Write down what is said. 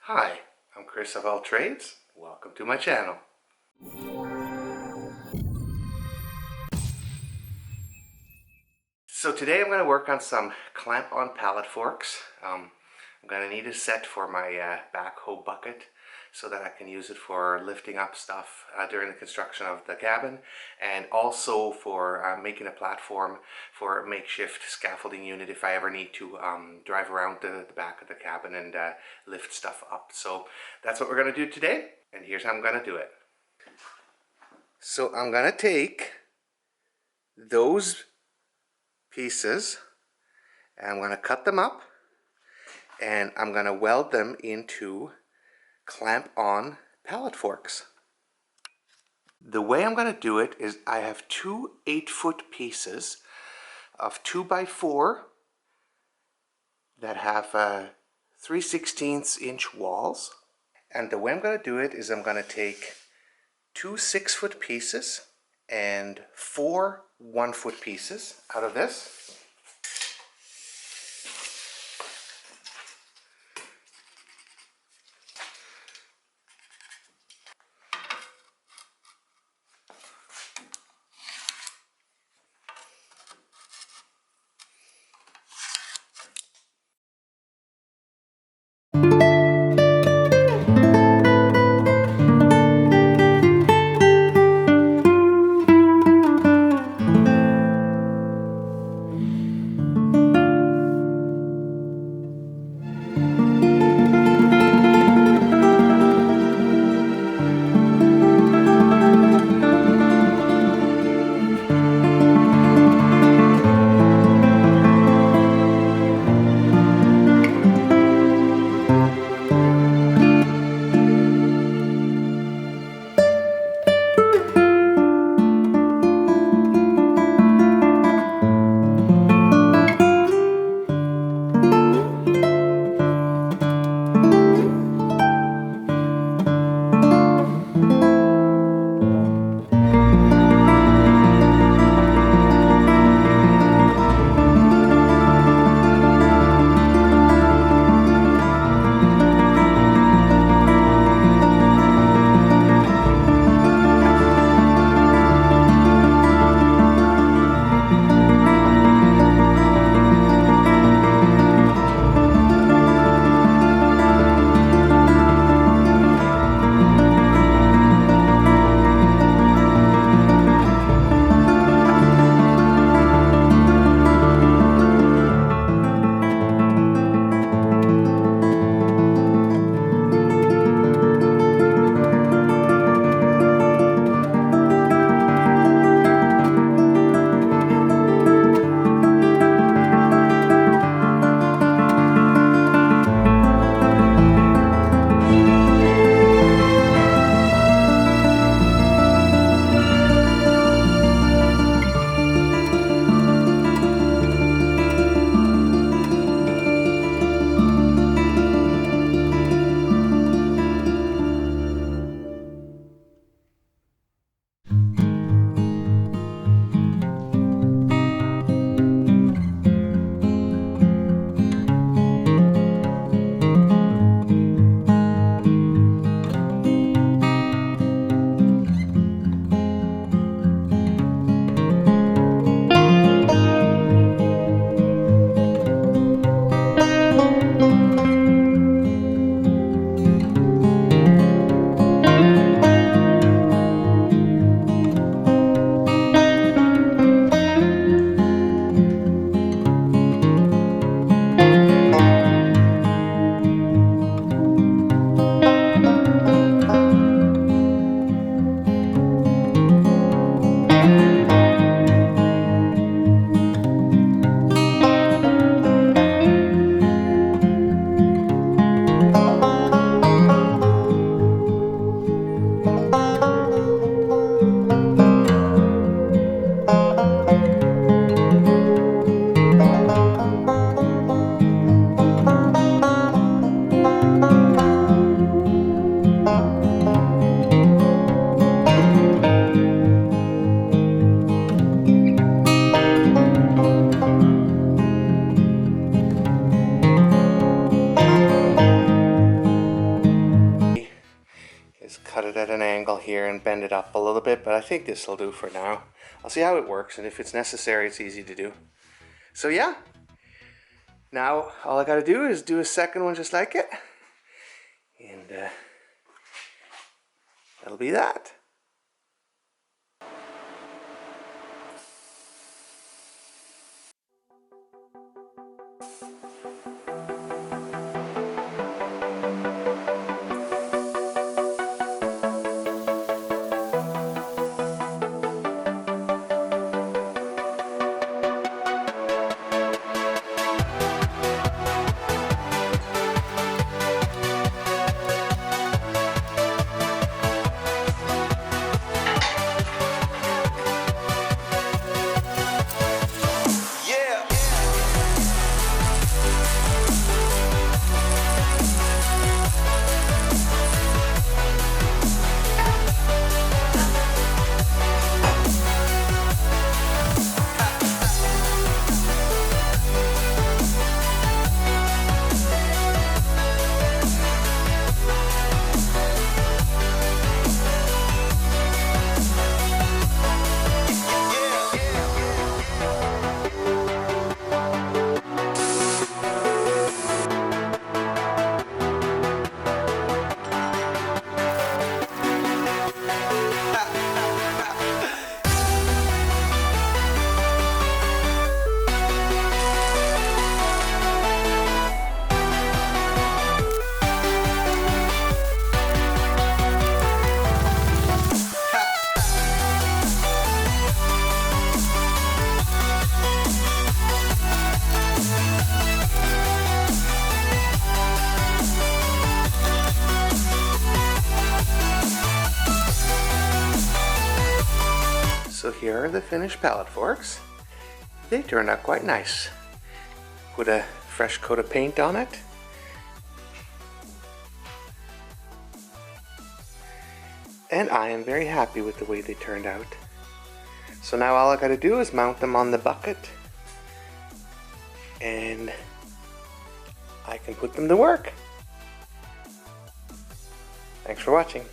Hi, I'm Chris of All Trades. Welcome to my channel. So today I'm going to work on some clamp-on pallet forks. I'm going to need a set for my backhoe bucket so that I can use it for lifting up stuff during the construction of the cabin, and also for making a platform for a makeshift scaffolding unit if I ever need to drive around the back of the cabin and lift stuff up. So that's what we're going to do today, and here's how I'm going to do it. So I'm going to take those pieces and I'm going to cut them up and I'm going to weld them into clamp-on pallet forks. The way I'm going to do it is I have two 8-foot pieces of 2x4 that have 3/16 inch walls, and the way I'm going to do it is I'm going to take two 6-foot pieces and four 1-foot pieces out of this. cut it at an angle here and bend it up a little bit, but I think this will do for now. I'll see how it works, and if it's necessary, it's easy to do. So yeah, now all I gotta do is do a second one just like it, and that'll be that. So here are the finished pallet forks. They turned out quite nice. Put a fresh coat of paint on it. And I am very happy with the way they turned out. So now all I gotta do is mount them on the bucket, and I can put them to work. Thanks for watching.